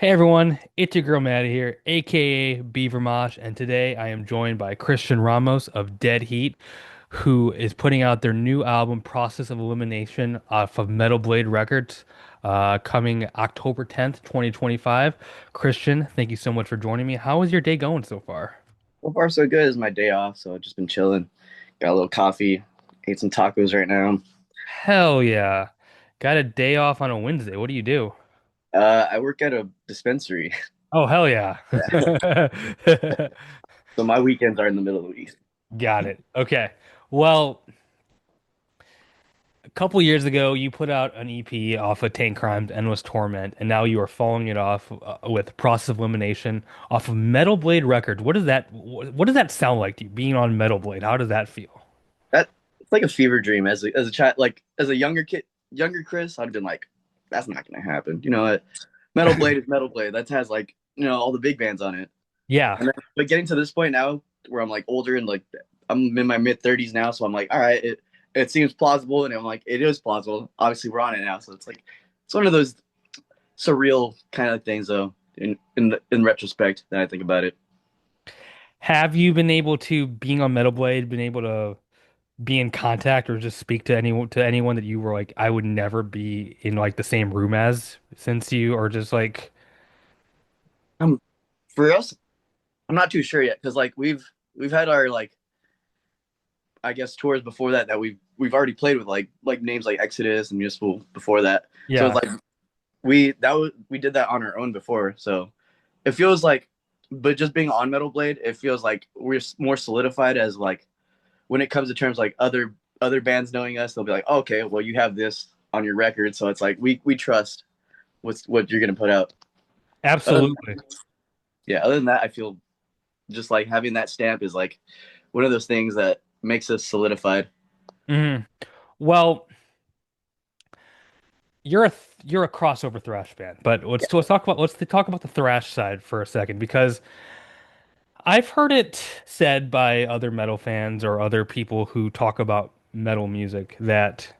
Hey everyone, it's your girl Maddie here, aka Beaver Mosh, and today I am joined by Christian Ramos of Dead Heat, who is putting out their new album Process of Elimination off of Metal Blade Records, coming October 10th, 2025. Christian, thank you so much for joining me. How is your day going so far? So far, so good. It's my day off, so I've just been chilling. Got a little coffee, ate some tacos right now. Hell yeah. Got a day off on a Wednesday. What do you do? I work at a dispensary, Oh, hell yeah. so my weekends are in the middle of the week. Got it. Okay. Well, a couple years ago, you put out an EP off of Tank Crimes, Endless Torment, and now you are following it off with Process of Elimination off of Metal Blade Records. What does that sound like to you, being on Metal Blade? How does that feel? That it's like a fever dream as a child, like as a younger kid, younger Chris. I'd been like, that's not gonna happen. You know what? Metal Blade is Metal Blade. That has like all the big bands on it. Yeah, And then, but getting to this point now, where I'm like older and like I'm in my mid 30s now, so I'm like, all right, it seems plausible, and I'm like, it is plausible. Obviously, we're on it now, so it's like it's one of those surreal kind of things, though. In retrospect, that I think about it, have you been able to, being on Metal Blade, been able to be in contact or just speak to anyone that you were like, I would never be in like the same room as since you, or just like, um, for us, I'm not too sure yet because like we've had our like I guess tours before that we've already played with like names like Exodus and Municipal before that, so it's yeah. like we did that on our own before, so it feels like, but just being on Metal Blade, it feels like we're more solidified as like when it comes to terms like other bands knowing us, they'll be like, oh, okay, well you have this on your record, so it's like we trust what you're gonna put out. Other than Absolutely. yeah, other than that, I feel just like having that stamp is like one of those things that makes us solidified. Mhm. Well, you're a crossover thrash band, but Yeah, let's talk about the thrash side for a second because I've heard it said by other metal fans or other people who talk about metal music that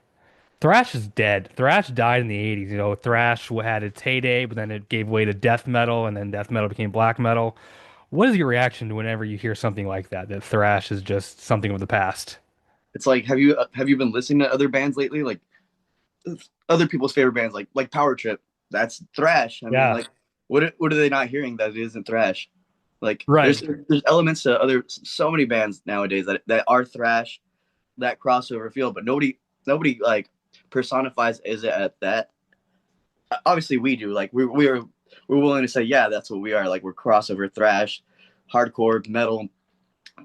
thrash is dead. Thrash died in the 80s. You know, thrash had its heyday, but then it gave way to death metal, and then death metal became black metal. What is your reaction to whenever you hear something like that, that thrash is just something of the past? it's like have you been listening to other bands lately? Like other people's favorite bands, like Power Trip. That's thrash. I mean, Yeah, like what are they not hearing that it isn't thrash? Like right. there's elements to other so many bands nowadays that are thrash, that crossover feel, but nobody like personifies is it at that. Obviously, we do. Like we're willing to say, yeah, that's what we are. Like we're crossover thrash, hardcore metal,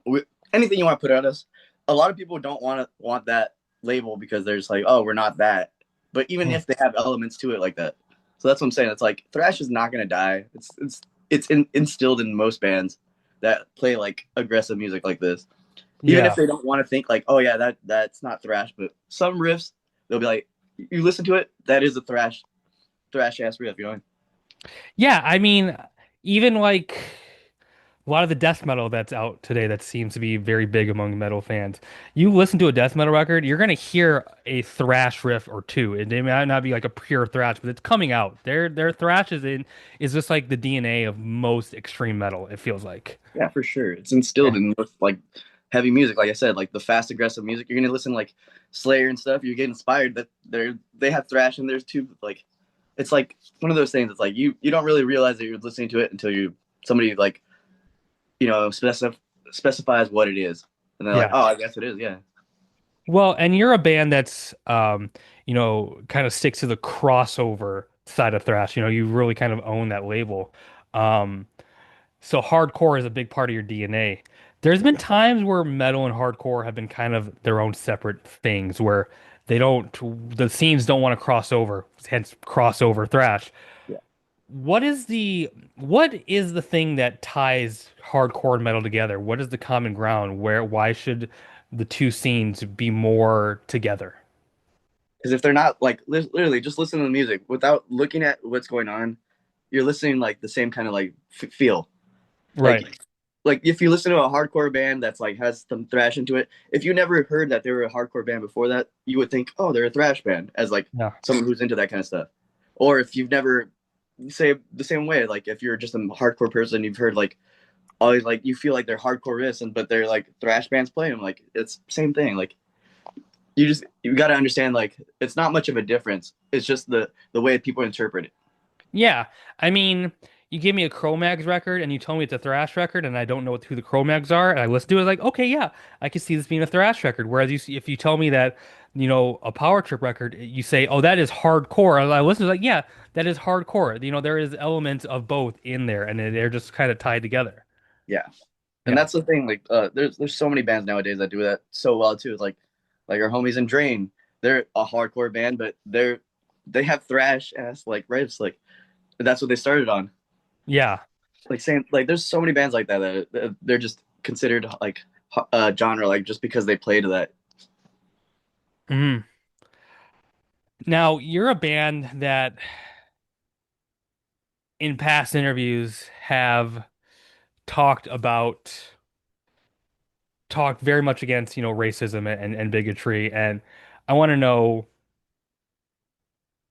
we, anything you want to put on us. A lot of people don't want that label because they're just like, oh, we're not that. But even Hmm. if they have elements to it like that, so that's what I'm saying. It's like thrash is not gonna die. It's instilled in most bands that play like aggressive music like this. Even if Yeah. they don't want to think like, oh yeah, that's not thrash, but some riffs they'll be like, you listen to it, that is a thrash ass riff, you know? Yeah, I mean, even like a lot of the death metal that's out today that seems to be very big among metal fans. You listen to a death metal record, you're gonna hear a thrash riff or two. It might not be like a pure thrash, but it's coming out. Their thrash is just like the DNA of most extreme metal, it feels like. Yeah, for sure. It's instilled in with like heavy music. Like I said, like the fast aggressive music. You're gonna listen like Slayer and stuff. You get inspired that they have thrash in theirs too. Like it's like one of those things. It's like you don't really realize that you're listening to it until you somebody like specifies what it is, and they're like, Yeah. oh, I guess it is. Yeah, Well, and you're a band that's kind of sticks to the crossover side of thrash. You know, you really kind of own that label. Um, So hardcore is a big part of your DNA. There's been times where metal and hardcore have been kind of their own separate things where the scenes don't want to cross over, hence crossover thrash. yeah. What is the thing that ties hardcore and metal together? What is the common ground? Why should the two scenes be more together? Because if they're not like literally just listen to the music without looking at what's going on, you're listening like the same kind of like feel. Right. Like if you listen to a hardcore band that's like has some thrash into it, if you never heard that they were a hardcore band before that, you would think, oh, they're a thrash band, as like Yeah. someone who's into that kind of stuff. Or if you've never say the same way. Like if you're just a hardcore person, you've heard like all these, like you feel like they're hardcore this, and but they're like thrash bands play them. Like it's same thing. Like you got to understand like it's not much of a difference. It's just the way people interpret it. Yeah, I mean, you give me a Cro-Mags record and you tell me it's a thrash record, and I don't know who the Cro-Mags are, and I listen to it like, okay, yeah, I can see this being a thrash record. Whereas if you tell me that, a Power Trip record, you say, oh, that is hardcore. And I listen to it like, yeah, that is hardcore. There is elements of both in there, and they're just kind of tied together. Yeah, and Yeah, that's the thing. Like there's so many bands nowadays that do that so well too. It's like our homies in Drain. They're a hardcore band, but they have thrash ass like riffs. Like that's what they started on. yeah. Like saying like there's so many bands like that that they're just considered like genre like just because they play to that. Mhm. Now, you're a band that in past interviews have talked about talked very much against, racism and bigotry. And I want to know,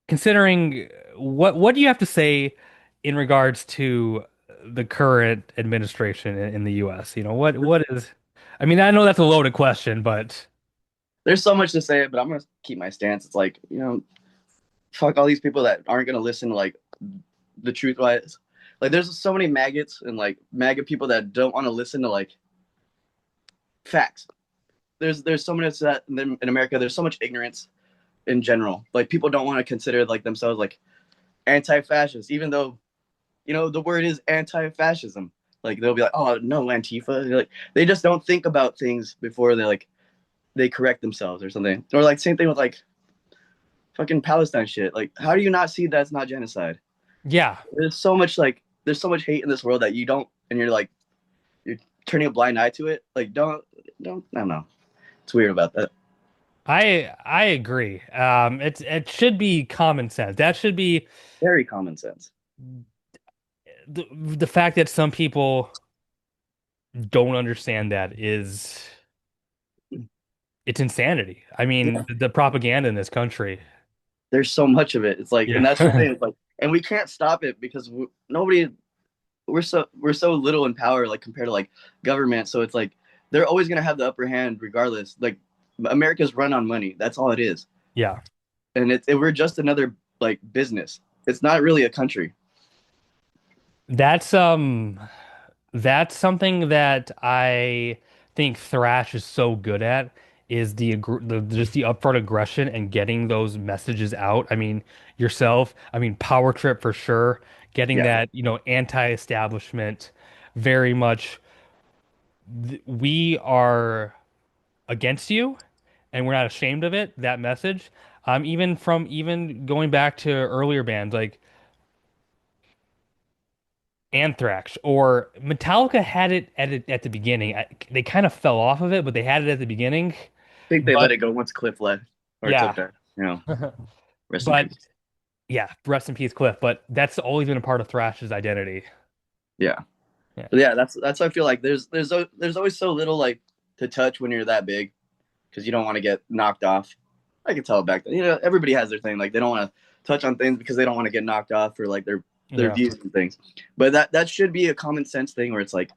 considering what do you have to say in regards to the current administration in the US? What is, I mean, I know that's a loaded question, but There's so much to say, but I'm gonna keep my stance. It's like fuck all these people that aren't gonna listen to like the truth wise. Like there's so many maggots and like maggot people that don't want to listen to like facts. There's so much that in America. There's so much ignorance in general. Like people don't want to consider like themselves like anti-fascist, even though the word is anti-fascism. Like they'll be like, oh no, Antifa. Like they just don't think about things before they correct themselves or something. Or like same thing with like fucking Palestine shit. Like how do you not see that's not genocide? yeah, There's so much hate in this world that you don't, and you're turning a blind eye to it. Like don't I don't know. It's weird about that. I agree. It should be common sense. That should be Very common sense. the fact that some people don't understand that is it's insanity. I mean, Yeah. the propaganda in this country. There's so much of it. It's like, and that's the Yeah. thing. It's like, and we can't stop it because nobody. We're so little in power, like compared to like government. So it's like they're always gonna have the upper hand, regardless. Like America's run on money. That's all it is, Yeah. and we're just another like business. It's not really a country. That's that's something that I think thrash is so good at is just the upfront aggression and getting those messages out. I mean, yourself, I mean, Power Trip for sure, getting Yeah, that, anti-establishment very much we are against you and we're not ashamed of it, that message. Even going back to earlier bands like Anthrax or Metallica had it at the beginning. They kind of fell off of it, but they had it at the beginning. I think they let But it go once Cliff left or took yeah, that. Rest in but peace. yeah, rest in peace, Cliff. But that's always been a part of Thrash's identity. Yeah, Yeah, but yeah, that's why I feel like there's always so little like to touch when you're that big because you don't want to get knocked off. I can tell back then. Everybody has their thing. Like they don't want to touch on things because they don't want to get knocked off or like their yeah. views and things. But that should be a common sense thing where it's like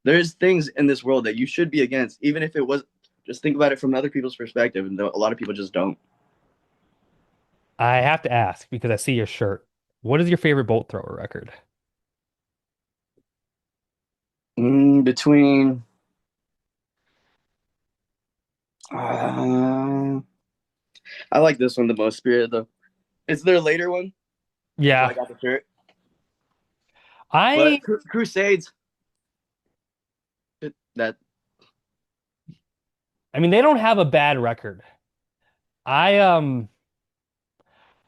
there's things in this world that you should be against, even if it was. Just think about it from other people's perspective, and a lot of people just don't. I have to ask because I see your shirt. What is your favorite bolt thrower record? Between, uh, I like this one the most. Spirit though, it's their later one. That's why I Yeah, got the shirt. But I Crusades, that I mean they don't have a bad record. I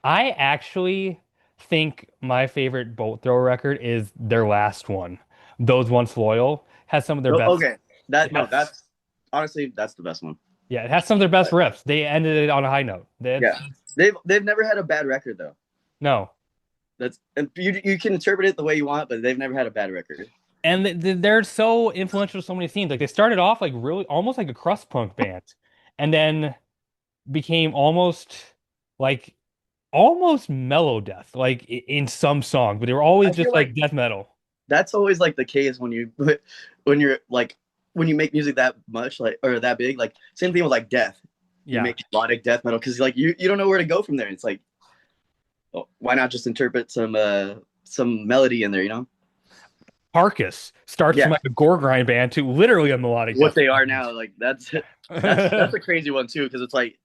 I actually think my favorite bolt thrower record is their last one. Those Once Loyal has some of their best. okay. It has, That's honestly that's the best one. yeah, it has some of their best riffs. They ended it on a high note. Yeah, they've never had a bad record though. No, That's and you can interpret it the way you want, but they've never had a bad record. and they're so influential to so many scenes. Like they started off like really almost like a crust punk band, and then became almost like almost mellow death, like in some songs, but they were always I feel just like like death metal. that's always like the case when you when you're like when you make music that much like or that big. Like same thing with like death. You Yeah. make melodic death metal because like you don't know where to go from there. It's like, oh, why not just interpret some melody in there? You know? Carcass starts from Yeah, like a gore grind band to literally a melodic what death they are band. now. Like that's a crazy one too because it's like,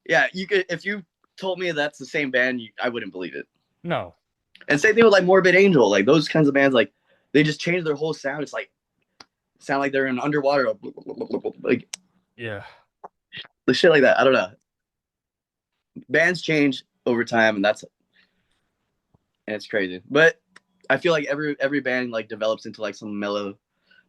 yeah, you could if you told me that's the same band, I wouldn't believe it. No. And same thing with like Morbid Angel, like those kinds of bands, like they just change their whole sound. It's like sound like they're in underwater, like Yeah. the shit like that. I don't know. Bands change over time, and it's crazy. But I feel like every band like develops into like some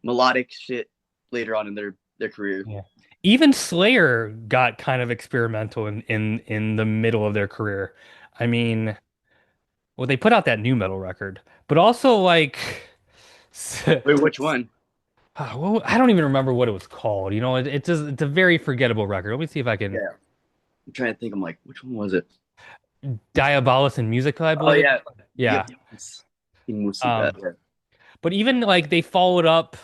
melodic shit later on in their career. Yeah. Even Slayer got kind of experimental in the middle of their career. I mean, well, they put out that new metal record, but also like Wait, which one? well, I don't even remember what it was called. It's a very forgettable record. Let me see if I can. Yeah, I'm trying to think. I'm like, which one was it? Diabolus in Musica, I Oh believe. yeah, Yeah. it's Musica. Um, Yeah. but even like they followed up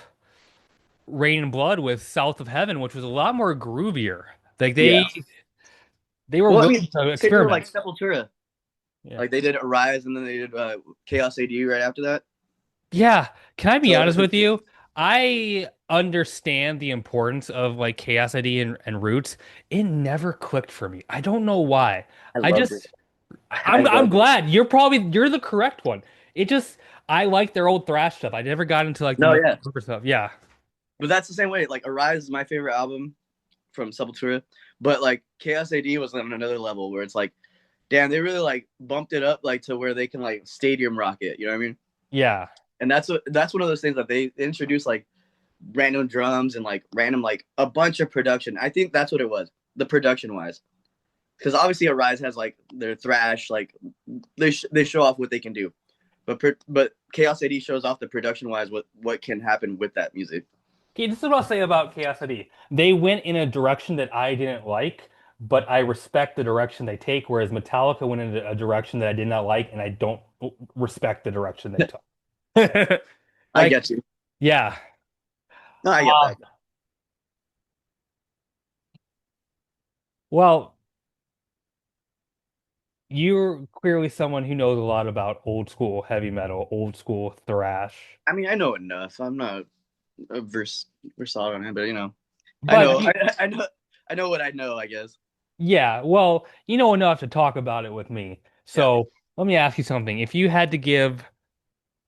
Rain and Blood with South of Heaven, which was a lot more groovier. Like Yeah. they were Well, I willing mean, to same thing with like experiment. Sepultura. Yeah. Like they did Arise, and then they did Chaos AD right after that. Yeah. Can I be So honest with you? I understand the importance of like Chaos ID and Roots. It never clicked for me. I don't know why. I I loved it. just I I'm loved it. glad you're the correct one. It just I like their old thrash stuff. I never got into like the No, more yeah, deeper stuff. Yeah. but that's the same way. Like Arise is my favorite album from Sepultura, but like Chaos AD was on another level where it's like, damn, they really like bumped it up like to where they can like stadium rock it. You know what I mean? Yeah. And that's one of those things that they introduced like random drums and like random like a bunch of production. I think that's what it was, the production wise. Because obviously Arise has like their thrash, like they show off what they can do, but Chaos AD shows off the production wise what can happen with that music. Okay, this is what I'll say about Chaos ID. They went in a direction that I didn't like, but I respect the direction they take, whereas Metallica went in a direction that I did not like, and I don't respect the direction they took. I Like, get you. yeah. No, I get Uh, that. well, you're clearly someone who knows a lot about old school heavy metal, old school thrash. I mean, I know enough. I'm not a versatile on it, but I But know, I know what I know. I guess. yeah, well, you know enough to talk about it with me. Yeah. So let me ask you something. If you had to give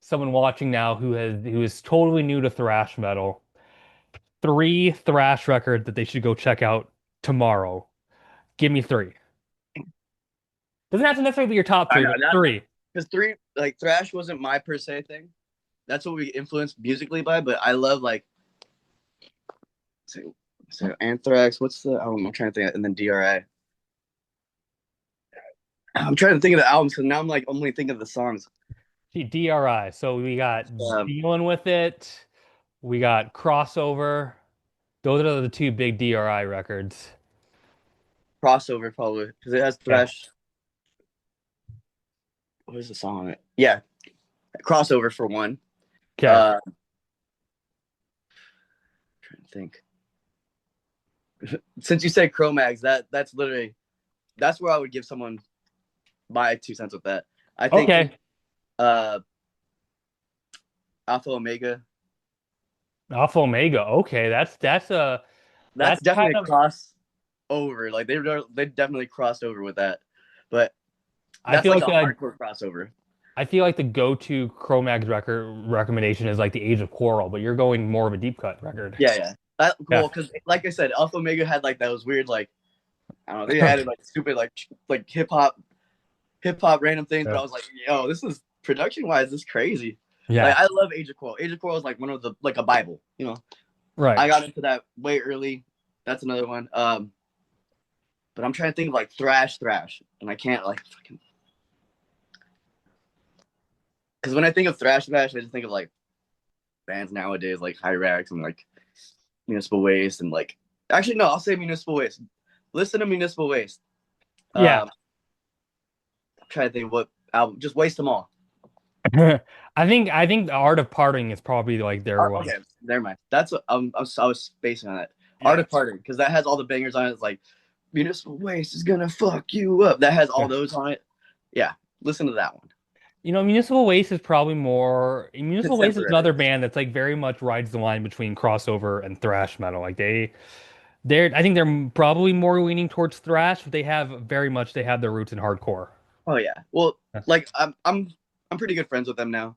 someone watching now who is totally new to thrash metal, three thrash records that they should go check out tomorrow. Give me three. Doesn't have to necessarily be your top I three, know but that three. because three like thrash wasn't my per se thing. That's what we influenced musically by. But I love like so, so Anthrax. What's the album? I'm trying to think. And then DRI. I'm trying to think of the albums because now I'm like only thinking of the songs. See, DRI. So we got Um, Dealing with It. We got Crossover. Those are the two big DRI records. Crossover probably because it has Yeah. thrash. What is the song on it? Yeah, crossover for one. Okay. Trying to think. Since you said Chromags, that's literally that's where I would give someone my 2 cents with that. I think Okay. uh Alpha Omega. Alpha Omega. Okay. That's That's kind definitely a of cross over. Like they definitely crossed over with that, but I that's feel like like a the hardcore crossover. I feel like the go-to Cro-Mags record recommendation is like the Age of Quarrel, but you're going more of a deep cut record. Yeah, yeah. That Yeah. cool because like I said, Alpha Omega had like those weird like I don't know they added like stupid like hip hop random things, but Yeah. I was like, yo, this is production wise, this is crazy. Like Yeah. I love Age of Quarrel. Age of Quarrel is like one of the like a Bible. Right. I got into that way early. That's another one. But I'm trying to think of like thrash, and I can't like fucking because when I think of thrash, I just think of like bands nowadays like Hyrax and like Municipal Waste and like actually no, I'll say Municipal Waste. Listen to Municipal Waste. Yeah. Um, trying to think what album. Just waste them all. I think the Art of Parting is probably like their Okay, like never mind. That's what I was spacing on that. Art yeah. of Parting, because that has all the bangers on it. It's like Municipal Waste is gonna fuck you up. That has all those on it. Yeah, listen to that one. Municipal Waste is probably more. Municipal Waste is Contemporary. another band that's like very much rides the line between crossover and thrash metal. Like I think they're probably more leaning towards thrash, but they have their roots in hardcore. Oh yeah. Well, like I'm pretty good friends with them now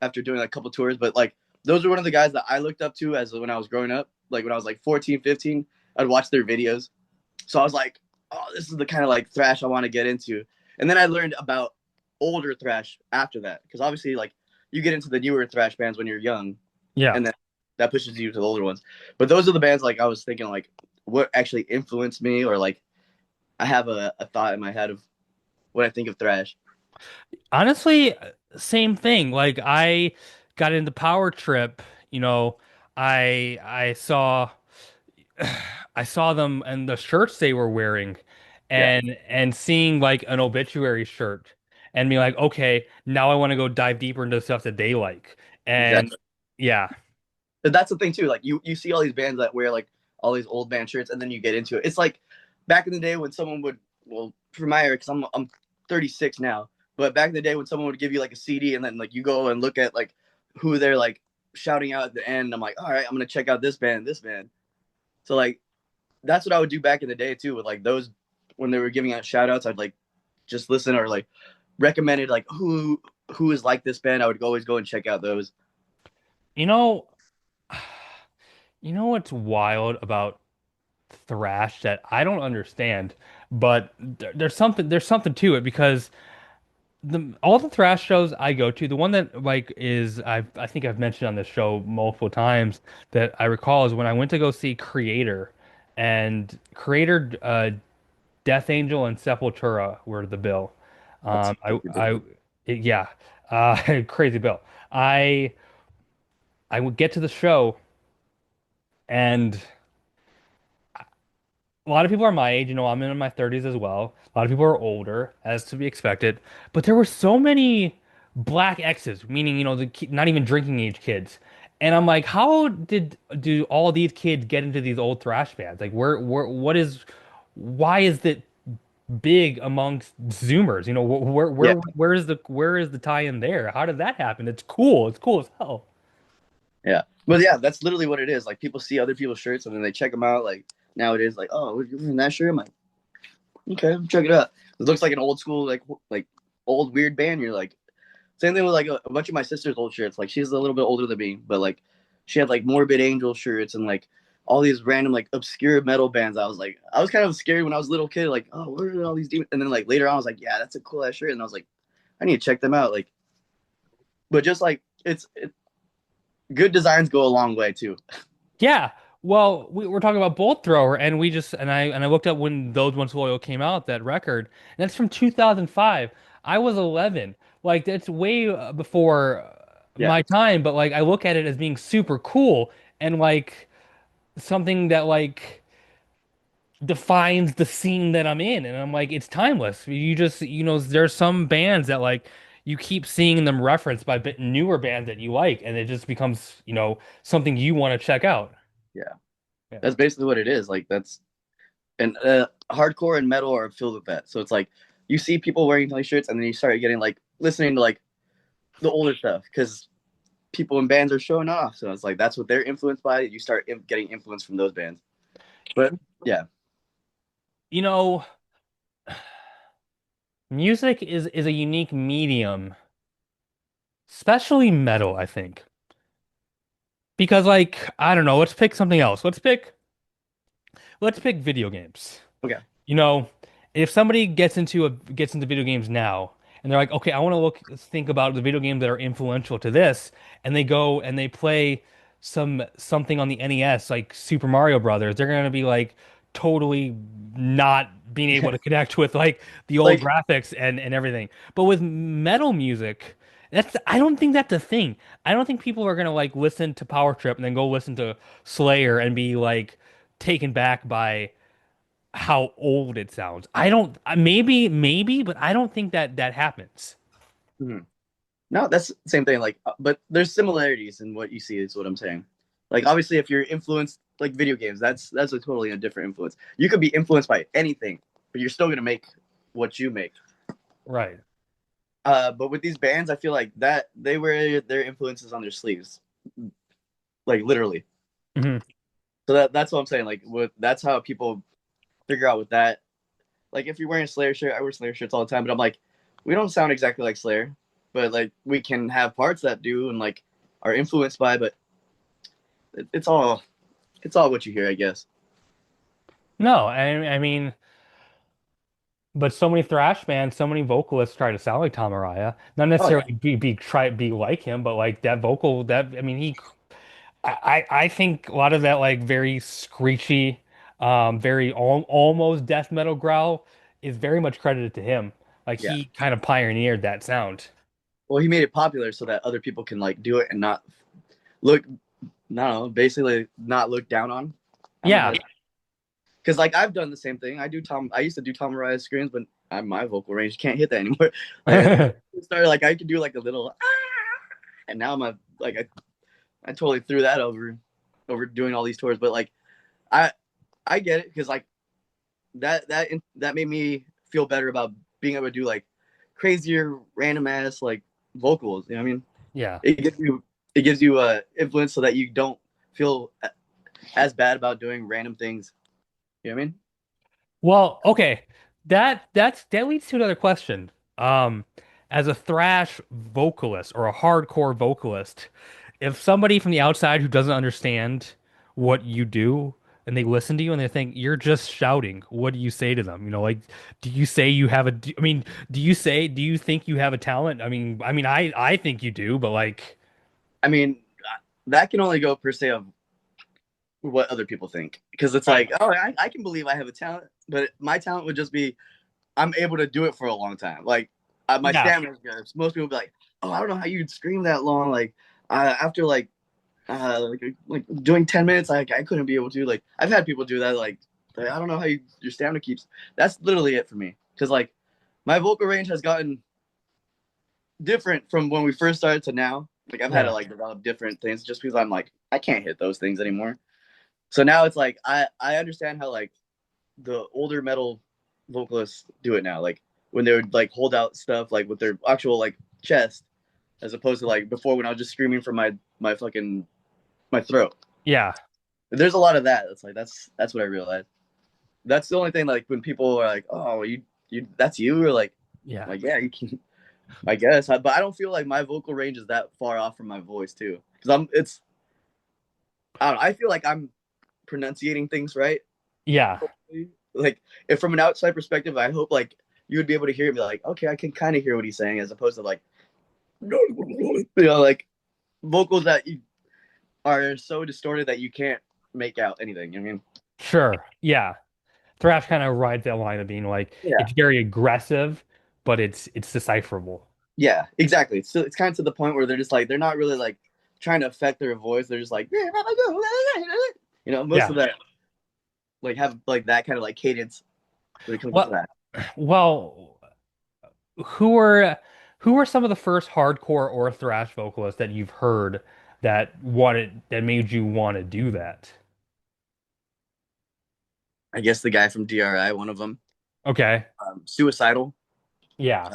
after doing like a couple tours, but like those are one of the guys that I looked up to as when I was growing up. Like when I was like 14, 15, I'd watch their videos. So I was like, oh, this is the kind of like thrash I want to get into. And then I learned about older thrash after that because obviously like you get into the newer thrash bands when you're young, Yeah. and then that pushes you to the older ones. But those are the bands like I was thinking like what actually influenced me, or like I have a thought in my head of when I think of thrash. Honestly, same thing. Like I got into Power Trip, you know, I saw I saw them and the shirts they were wearing Yeah, and seeing like an obituary shirt and being like, okay, now I want to go dive deeper into the stuff that they like. And exactly. yeah. But that's the thing too. Like you see all these bands that wear like all these old band shirts, and then you get into it. It's like back in the day when someone would, well, for my era, because I'm 36 now, but back in the day when someone would give you like a CD, and then like you go and look at like who they're like shouting out at the end. I'm like, all right, I'm gonna check out this band, this band. So like that's what I would do back in the day too, with like those when they were giving out shout outs. I'd like just listen or like recommended like who is like this band. I would always go and check out those. You know, what's wild about thrash that I don't understand, but there's something to it because the all the thrash shows I go to, the one that like is I think I've mentioned on this show multiple times that I recall is when I went to go see Creator, and Creator, Death Angel, and Sepultura were the bill. That's I yeah, crazy bill. I I would get to the show and a lot of people are my age, I'm in my 30s as well. A lot of people are older, as to be expected. But there were so many black X's, meaning, not even drinking age kids. And I'm like, how do all these kids get into these old thrash bands? Like, why is it big amongst Zoomers? yeah. where is the tie-in there? How did that happen? It's cool. It's cool as hell. Yeah. But yeah, that's literally what it is. Like people see other people's shirts and then they check them out. Like nowadays, like, oh, you're wearing that shirt? I'm like, okay, check it out. It looks like an old school, like old weird band. You're like, same thing with like a bunch of my sister's old shirts. Like she's a little bit older than me, but like she had like Morbid Angel shirts and like all these random like obscure metal bands. I was kind of scared when I was a little kid. Like, oh, what are all these demons? And then like later on, I was like, yeah, that's a cool ass shirt. And I was like, I need to check them out. Like, but just like good designs go a long way too. Yeah. Well, we're talking about Bolt Thrower, and I looked up when Those Once Loyal came out, that record, and that's from 2005. I was 11. Like that's way before Yeah. my time, but like I look at it as being super cool and like something that like defines the scene that I'm in, and I'm like it's timeless. You just, there's some bands that like you keep seeing them referenced by bit newer bands that you like, and it just becomes, something you want to check out. Yeah. Yeah. That's basically what it is. Like that's and hardcore and metal are filled with that. So it's like you see people wearing these shirts, and then you start getting like listening to like the older stuff because people in bands are showing off. So it's like that's what they're influenced by. You start getting influence from those bands. But yeah, You know, music is a unique medium, especially metal, I think. Because like, I don't know, let's pick video games. okay, You know, if somebody gets into video games now and they're like, okay, I want to think about the video games that are influential to this, and they go and they play something on the NES like Super Mario Brothers, they're gonna be like totally not being able to connect with like the old like graphics and everything. But with metal music, I don't think that's a thing. I don't think people are gonna like listen to Power Trip and then go listen to Slayer and be like taken back by how old it sounds. I don't maybe, but I don't think that that happens. Mhm. No, that's the same thing. Like, but there's similarities in what you see. Is what I'm saying. Like, obviously, if you're influenced, like video games, that's a totally a different influence. You could be influenced by anything, but you're still gonna make what you make. Right. But with these bands, I feel like that they wear their influences on their sleeves, like literally. Hmm. So that's what I'm saying. Like, that's how people figure out with that. Like, if you're wearing a Slayer shirt, I wear Slayer shirts all the time, but I'm like, we don't sound exactly like Slayer, but like we can have parts that do and like are influenced by, but it's all what you hear, I guess. No, I mean, but so many thrash bands, so many vocalists try to sound like Tom Araya. Not Oh yeah. necessarily be like him, but like that vocal that I mean he I think a lot of that like very screechy, very almost death metal growl is very much credited to him. Like Yeah. he kind of pioneered that sound. Well, he made it popular so that other people can like do it and not look, no, basically not look down on. I'm Yeah. gonna, because like I've done the same thing. I used to do Tom Araya's screams, but my vocal range can't hit that anymore. Like I started like I could do like a little, and now I'm a, like I totally threw that over doing all these tours. But like I I get it because like that made me feel better about being able to do like crazier random ass like vocals. You know what I mean? Yeah. It gives you influence so that you don't feel as bad about doing random things. You know what I mean? Well, okay. That leads to another question. Um, as a thrash vocalist or a hardcore vocalist, if somebody from the outside who doesn't understand what you do and they listen to you and they think you're just shouting, what do you say to them? You know, like, do you say you have a, I mean, do you think you have a talent? I think you do, but like, I mean, that can only go per se of what other people think because it's right. like, oh, I can believe I have a talent, but my talent would just be I'm able to do it for a long time. Like my Yeah. stamina is good. Most people be like, oh, I don't know how you'd scream that long. Like after like doing 10 minutes, I couldn't be able to. Like I've had people do that. Like I don't know how your stamina keeps. That's literally it for me because like my vocal range has gotten different from when we first started to now. Like I've had to Yeah. like develop different things just because I'm like I can't hit those things anymore. So now it's like I understand how like the older metal vocalists do it now. Like when they would like hold out stuff like with their actual like chest, as opposed to like before when I was just screaming from my fucking my throat. Yeah. There's a lot of that. It's like that's what I realized. That's the only thing like when people are like, oh, you that's you, or like Yeah. yeah, you can, I guess. But I don't feel like my vocal range is that far off from my voice too, because I don't know, I feel like I'm pronunciating things right. Yeah. Like if from an outside perspective, I hope like you would be able to hear me like, okay, I can kind of hear what he's saying, as opposed to like, like vocals that you are so distorted that you can't make out anything. You know what I mean? Sure. Yeah. Thrash kind of rides that line of being like Yeah, it's very aggressive, but it's decipherable. yeah, exactly. So it's kind of to the point where they're just like they're not really like trying to affect their voice. They're just like, most Yeah. of that like have like that kind of like cadence when it comes to Well, that. well, who are who are some of the first hardcore or thrash vocalists that you've heard that made you want to do that? I guess the guy from DRI, one of them, Okay. suicidal. Yeah.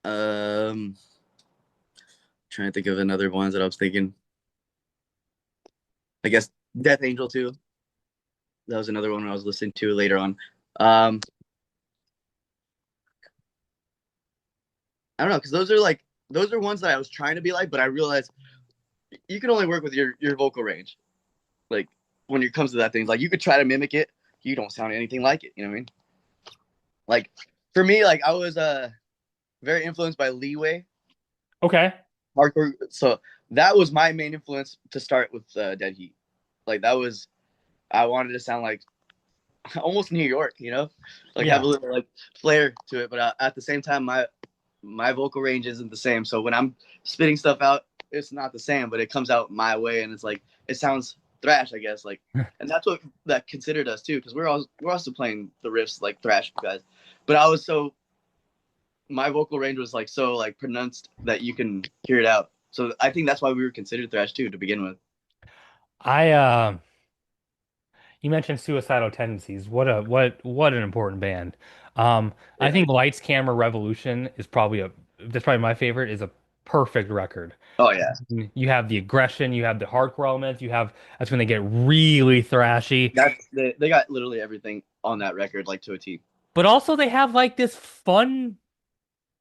Uh, trying to think of another ones that I was thinking. I guess Death Angel too. That was another one I was listening to later on. Um, I don't know because those are ones that I was trying to be like, but I realized you can only work with your vocal range. Like when it comes to that thing, like you could try to mimic it, you don't sound anything like it. You know what I mean? Like for me, like I was very influenced by Leeway Okay. hardcore, so that was my main influence to start with Dead Heat. Like that was I wanted to sound like almost New York, like have a Yeah. little like flair to it, but at the same time, my vocal range isn't the same. So when I'm spitting stuff out, it's not the same, but it comes out my way, and it's like it sounds thrash, I guess. Like, and that's what that considered us too, because we're also playing the riffs like thrash guys. But I was so my vocal range was like so like pronounced that you can hear it out. So I think that's why we were considered thrash too to begin with. I You mentioned Suicidal Tendencies. What an important band. I Yeah. think Lights Camera Revolution is probably a that's probably my favorite, is a perfect record. Oh yeah. You have the aggression, you have the hardcore elements, you have that's when they get really thrashy. They got literally everything on that record like to a T. But also they have like this fun,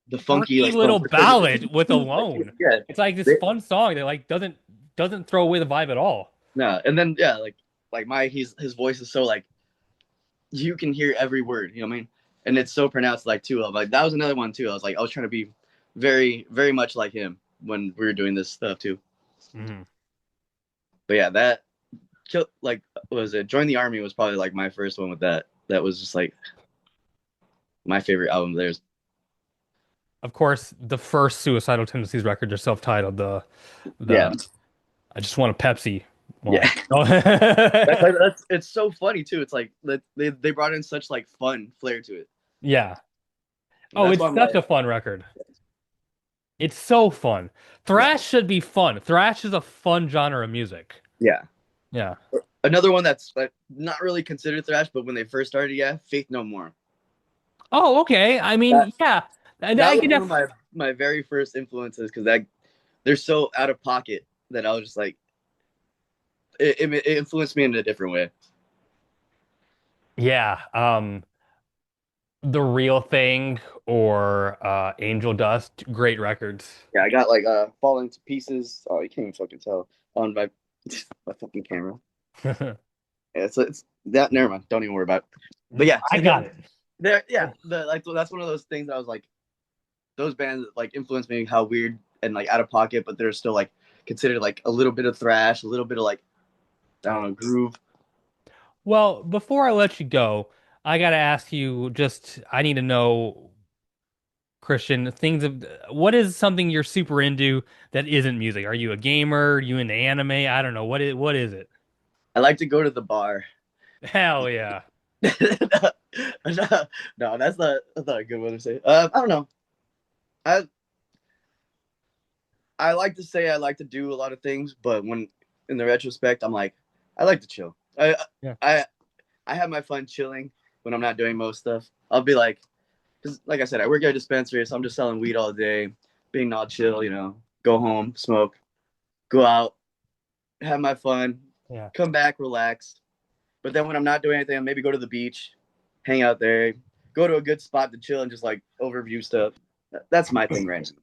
The funky quirky like little bumper because ballad with like, Alone. yeah, It's like this they, fun song that like doesn't throw away the vibe at all. no, and then yeah, like my his voice is so like you can hear every word, you know what I mean? And it's so pronounced like too. Like that was another one too. I was trying to be very much like him when we were doing this stuff too. Mhm. But yeah, that like was it Join the Army was probably like my first one with that. That was just like my favorite album of theirs. Of course, the first Suicidal Tendencies record is self-titled, the Yeah, I just want a Pepsi yeah. one. Oh. That's it's so funny too. It's like that they brought in such like fun flair to it. Yeah. And Oh, that's it's why I'm such like, a fun record. It's so fun. yeah, Thrash should be fun. Thrash is a fun genre of music. yeah. Yeah. Another one that's like, not really considered thrash, but when they first started, yeah, Faith No More. Oh, okay. I That mean, yeah. And that I was get one of that. my very first influences because that they're so out of pocket that I was just like it influenced me in a different way. Yeah. The Real Thing or Angel Dust, great records. Yeah, I got like falling to pieces. Oh, you can't even fucking tell on my my fucking camera. Yeah, it's that. Never mind. Don't even worry about it. But yeah, I got it. there. Yeah, the like that's one of those things that I was like, those bands like influenced me how weird and like out of pocket, but they're still like considered like a little bit of thrash, a little bit of like I don't know groove. Well, before I let you go, I gotta ask you I need to know, Christian, what is something you're super into that isn't music? Are you a gamer? Are you into anime? I don't know. What is it? I like to go to the bar. Hell yeah. no, that's not a good one to say. I don't know. I I like to say I like to do a lot of things, but when in the retrospect, I'm like, I like to chill. Yeah. I I have my fun chilling when I'm not doing most stuff. I'll be like, because like I said, I work at a dispensary, so I'm just selling weed all day, being all chill, you know, go home, smoke, go out, have my fun, Yeah. come back, relax. But then when I'm not doing anything, I'll maybe go to the beach, hang out there, go to a good spot to chill and just like overview stuff. That's my thing right now.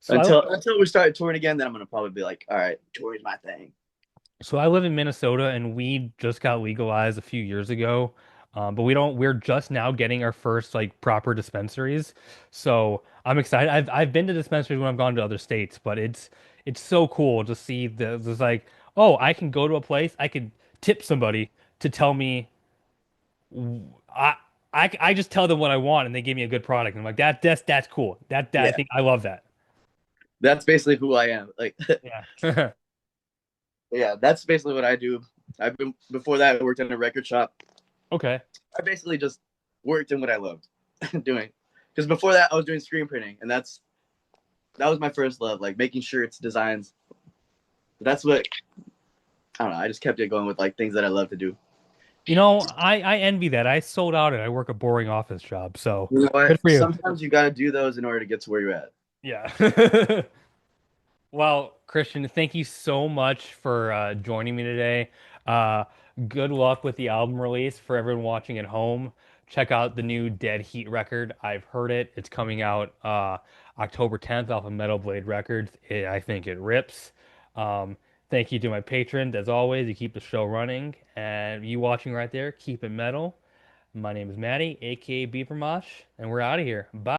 So I Until we start touring again, then I'm gonna probably be like, all right, touring's my thing. so I live in Minnesota and weed just got legalized a few years ago. But we're just now getting our first like proper dispensaries. So I'm excited. I've been to dispensaries when I've gone to other states, but it's so cool to see there's like, oh, I can go to a place, I could tip somebody to tell me I I just tell them what I want and they give me a good product. And I'm like, that's cool. That I Yeah, think I love that. that's basically who I am. Like, Yeah. yeah, that's basically what I do. I've been before that. I worked in a record shop. Okay. I basically just worked in what I loved doing. Because before that, I was doing screen printing, and that was my first love, like making shirts, designs. That's what I don't know. I just kept it going with like things that I love to do. You know, I envy that. I sold out and I work a boring office job, so You know what? good for you. Sometimes you got to do those in order to get to where you're at. Yeah. Well, Christian, thank you so much for joining me today. Uh, Good luck with the album release for everyone watching at home. Check out the new Dead Heat record. I've heard it. It's coming out October 10th off of Metal Blade Records. I think it rips. Um, Thank you to my patrons. As always, you keep the show running. And you watching right there, keep it metal. My name is Maddie, aka Beaver Mosh, and we're out of here. Bye.